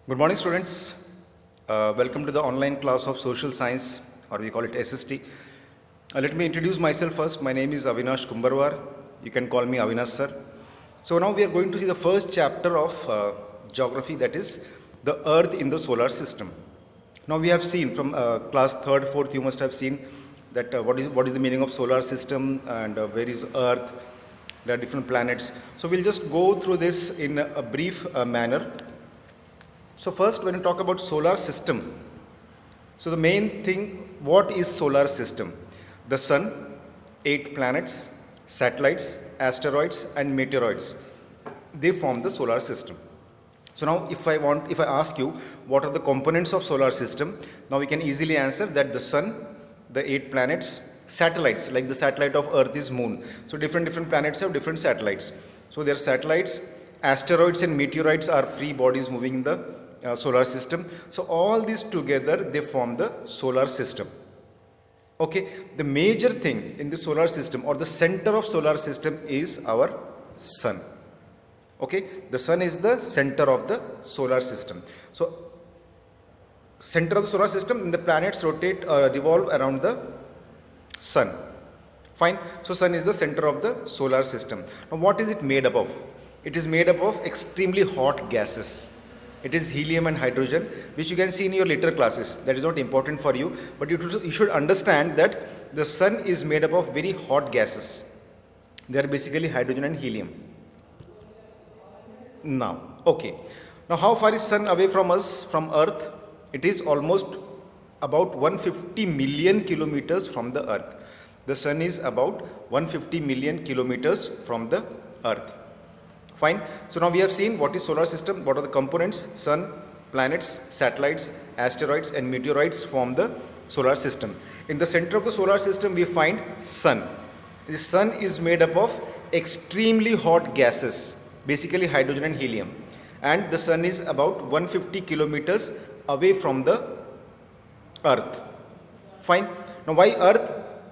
Good morning, students. Welcome to the online class of Social Science, or we call it SST. Let me introduce myself first. My name is Avinash Kumbarwar. You can call me Avinash sir. So now we are going to see the first chapter of geography, that is the Earth in the solar system. Now we have seen from class 3rd, 4th, you must have seen that what is the meaning of solar system and where is Earth. There are different planets. So we'll just go through this in a brief manner. So first, when you talk about solar system, so the main thing, what is solar system? The sun, 8 planets, satellites, asteroids and meteoroids, they form the solar system. So now if I ask you what are the components of solar system, now we can easily answer that the sun, the 8 planets, satellites, like the satellite of Earth is moon. So different planets have different satellites. So their satellites, asteroids and meteoroids are free bodies moving in the solar system. So all these together they form the solar system. Okay, the major thing in the solar system or the center of solar system is our sun. Okay, the sun is the center of the solar system. So center of the solar system, and the planets rotate revolve around the sun. Fine. So sun is the center of the solar system. Now what is it made up of? It is made up of extremely hot gases. It is helium and hydrogen, which you can see in your later classes. That is not important for you, but you should understand that the sun is made up of very hot gases. They are basically hydrogen and helium. Now, okay. Now how far is sun away from us, from Earth? It is almost about 150 million kilometers from the Earth. The sun is about 150 million kilometers from the Earth. Fine. So now we have seen what is solar system, what are the components. Sun, planets, satellites, asteroids and meteoroids form the solar system. In the center of the solar system we find sun. The sun is made up of extremely hot gases, basically hydrogen and helium, and the sun is about 150 kilometers away from the Earth. Fine. Now why Earth?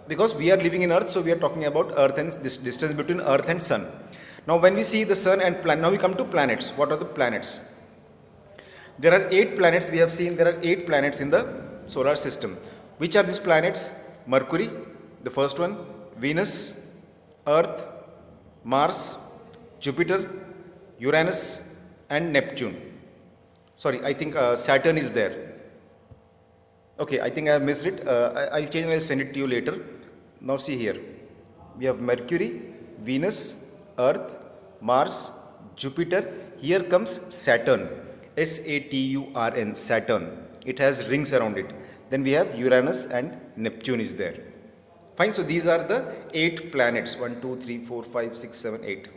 Because we are living in Earth, so we are talking about Earth and this distance between Earth and sun. Now when we see the sun and planet, now we come to planets. What are the planets? There are 8 planets. We have seen there are 8 planets in the solar system. Which are these planets? Mercury, the first one, Venus, Earth, Mars, Jupiter, Uranus and Neptune. Sorry, I think Saturn is there. Okay, I think I have missed it. I'll change and I'll send it to you later. Now see here. We have Mercury, Venus, Earth, Mars, Jupiter. Here comes Saturn. Saturn, Saturn. It has rings around it. Then we have Uranus and Neptune is there. Fine. So these are the 8 planets. 1, 2, 3, 4, 5, 6, 7, 8.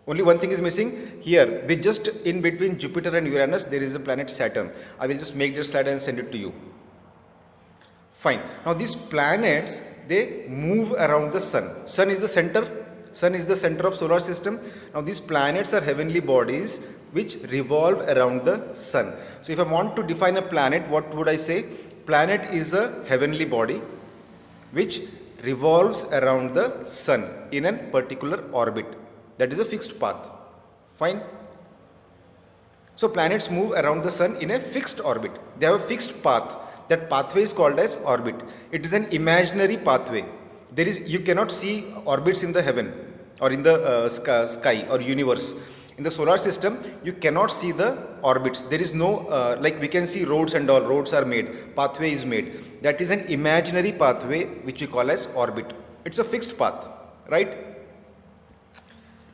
Only one thing is missing here. With just in between Jupiter and Uranus, there is a planet Saturn. I will just make this slide and send it to you. Fine. Now these planets, they move around the sun. Sun is the center. Sun is the center of solar system. Now these planets are heavenly bodies which revolve around the sun. So if I want to define a planet, what would I say? Planet is a heavenly body which revolves around the sun in a particular orbit. That is a fixed path. Fine. So planets move around the sun in a fixed orbit. They have a fixed path. That pathway is called as orbit. It is an imaginary pathway. You cannot see orbits in the heaven or in the sky or universe. In the solar system, you cannot see the orbits. There is no, like we can see roads and all, roads are made, pathway is made. That is an imaginary pathway which we call as orbit. It's a fixed path, right?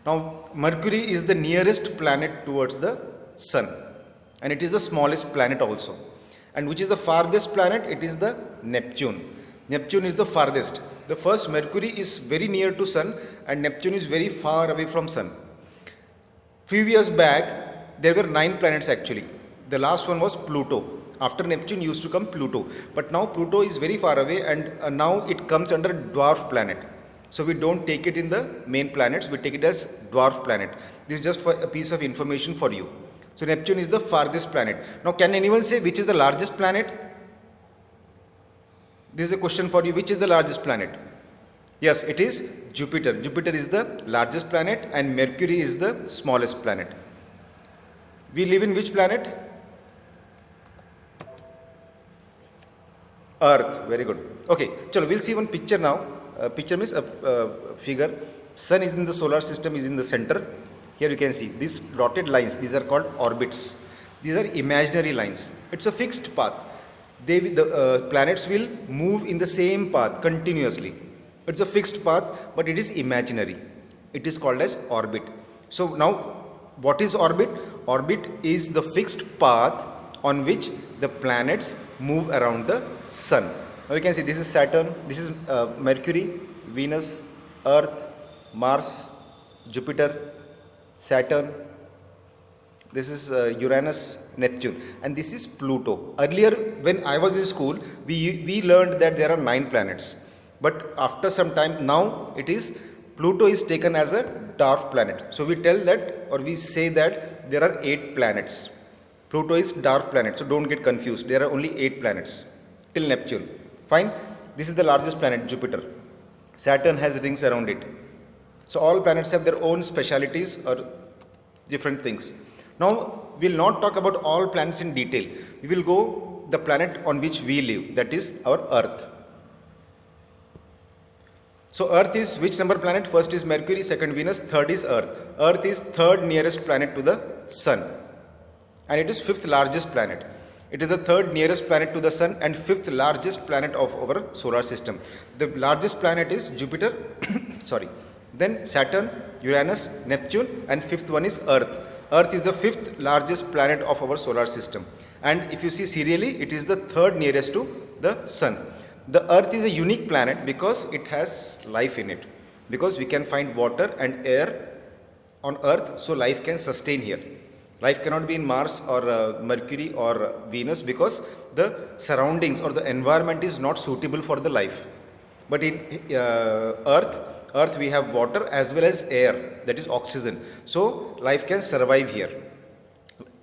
Now, Mercury is the nearest planet towards the sun and it is the smallest planet also. And which is the farthest planet? It is the Neptune. Neptune is the farthest. The first Mercury is very near to sun and Neptune is very far away from sun. Few years back, there were 9 planets actually. The last one was Pluto. After Neptune used to come Pluto. But now Pluto is very far away and now it comes under dwarf planet. So we don't take it in the main planets, we take it as dwarf planet. This is just for a piece of information for you. So Neptune is the farthest planet. Now can anyone say which is the largest planet? This is a question for you. Which is the largest planet? Yes, it is Jupiter. Jupiter is the largest planet and Mercury is the smallest planet. We live in which planet? Earth. Very good. Okay, chalo, we'll see one picture now. Picture means a figure. Sun is in the solar system, is in the center. Here you can see these dotted lines. These are called orbits. These are imaginary lines. It's a fixed path. The planets will move in the same path continuously. It's a fixed path, but it is imaginary. It is called as orbit. So now, what is orbit? Orbit is the fixed path on which the planets move around the sun. Now you can see this is Saturn, this is Mercury, Venus, Earth, Mars, Jupiter, Saturn, this is Uranus, Neptune, and this is Pluto. Earlier when I was in school, we learned that there are 9 planets, but after some time now it is Pluto is taken as a dwarf planet. So we tell that, or we say that there are 8 planets. Pluto is dwarf planet, so don't get confused. There are only 8 planets till Neptune. Fine. This is the largest planet, Jupiter. Saturn has rings around it. So all planets have their own specialities or different things. Now we will not talk about all planets in detail. We will go the planet on which we live, that is our Earth. So Earth is which number planet? First is Mercury, second Venus, third is Earth. Earth is third nearest planet to the Sun, and it is 5th largest planet. It is the third nearest planet to the Sun and 5th largest planet of our solar system. The largest planet is Jupiter, sorry, then Saturn, Uranus, Neptune, and 5th one is Earth. Earth is the 5th largest planet of our solar system, and if you see serially, it is the third nearest to the Sun. The Earth is a unique planet because it has life in it, because we can find water and air on Earth, so life can sustain here. Life cannot be in Mars or Mercury or Venus because the surroundings or the environment is not suitable for the life. But in Earth we have water as well as air, that is oxygen. So life can survive here.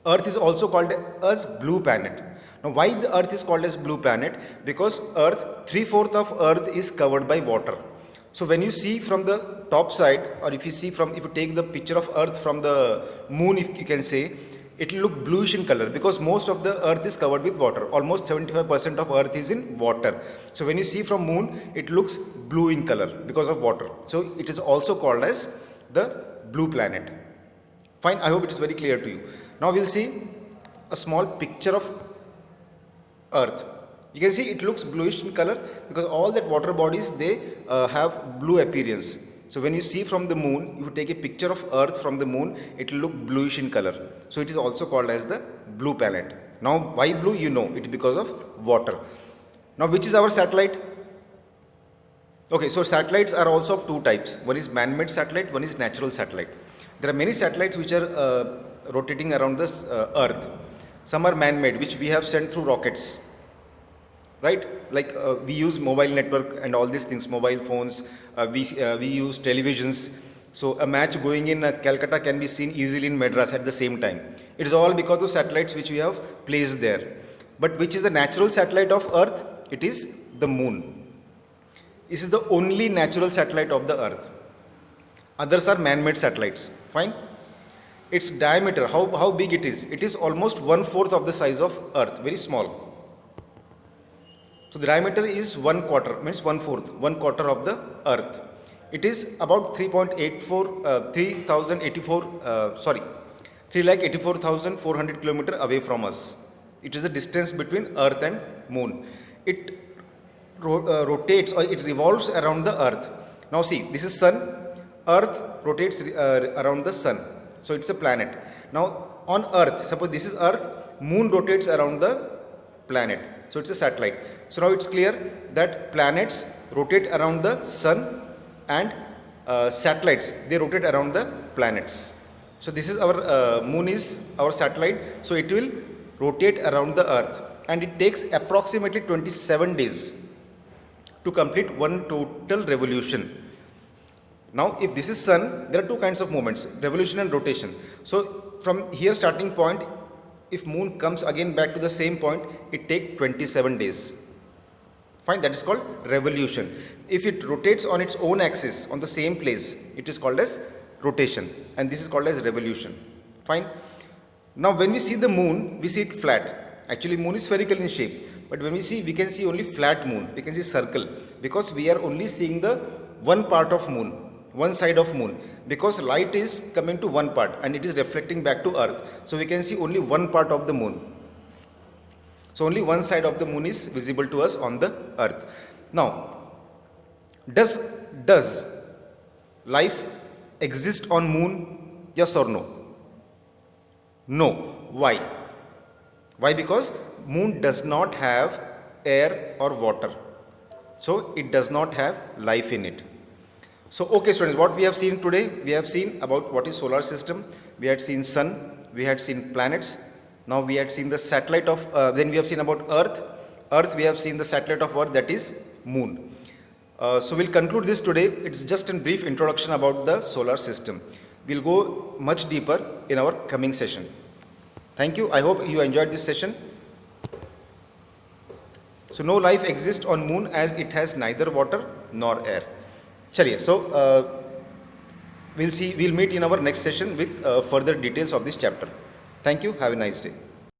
Earth is also called as blue planet. Now why the Earth is called as blue planet? Because Earth, 3/4 of Earth is covered by water. So when you see from the top side, or if you take the picture of Earth from the moon, if you can say, it will look bluish in color because most of the Earth is covered with water. Almost 75% of Earth is in water. So when you see from moon, it looks blue in color because of water. So it is also called as the blue planet. Fine, I hope it is very clear to you. Now we'll see a small picture of Earth. You can see it looks bluish in color because all that water bodies, they have blue appearance. So when you see from the moon, if you take a picture of Earth from the moon, it will look bluish in color. So it is also called as the blue planet. Now why blue? You know, it is because of water. Now which is our satellite? Okay, so satellites are also of 2 types. One is man-made satellite, one is natural satellite. There are many satellites which are rotating around this Earth. Some are man-made, which we have sent through rockets, right? Like we use mobile network and all these things, mobile phones, we use televisions. So a match going in Calcutta can be seen easily in Madras at the same time. It is all because of satellites which we have placed there. But which is the natural satellite of Earth? It is the moon. This is the only natural satellite of the Earth. Others are man-made satellites. Fine. Its diameter, how big it is? It is almost 1/4 of the size of Earth, very small. So the diameter is 1/4, means 1/4 of the Earth. It is about 384,400 kilometers away from us. It is the distance between Earth and Moon. It rotates, or it revolves around the Earth. Now see, this is Sun. Earth rotates around the Sun. So it's a planet. Now on Earth, suppose this is Earth, Moon rotates around the planet. So it's a satellite. So now it's clear that planets rotate around the Sun and satellites, they rotate around the planets. So this is our Moon is our satellite. So it will rotate around the Earth, and it takes approximately 27 days to complete one total revolution. Now if this is Sun, there are 2 kinds of movements, revolution and rotation. So from here starting point, if Moon comes again back to the same point, it takes 27 days. Fine, that is called revolution. If it rotates on its own axis on the same place, it is called as rotation, and this is called as revolution. Fine. Now when we see the moon, we see it flat. Actually moon is spherical in shape. But when we can see only flat moon. We can see circle. Because we are only seeing the one part of moon. One side of moon. Because light is coming to one part and it is reflecting back to earth. So we can see only one part of the moon. So only one side of the moon is visible to us on the earth. Now, does life exist on moon? Yes or no? No. Why? Why? Because moon does not have air or water. So it does not have life in it. So okay students, what we have seen today, we have seen about what is solar system, we had seen sun, we had seen planets, now we had seen the satellite of, then we have seen about earth we have seen the satellite of earth, that is moon. So we'll conclude this today. It's just a brief introduction about the solar system. We'll go much deeper in our coming session. Thank you. I hope you enjoyed this session. So no life exists on moon as it has neither water nor air. Chaliye, so we'll meet in our next session with further details of this chapter. Thank you. Have a nice day.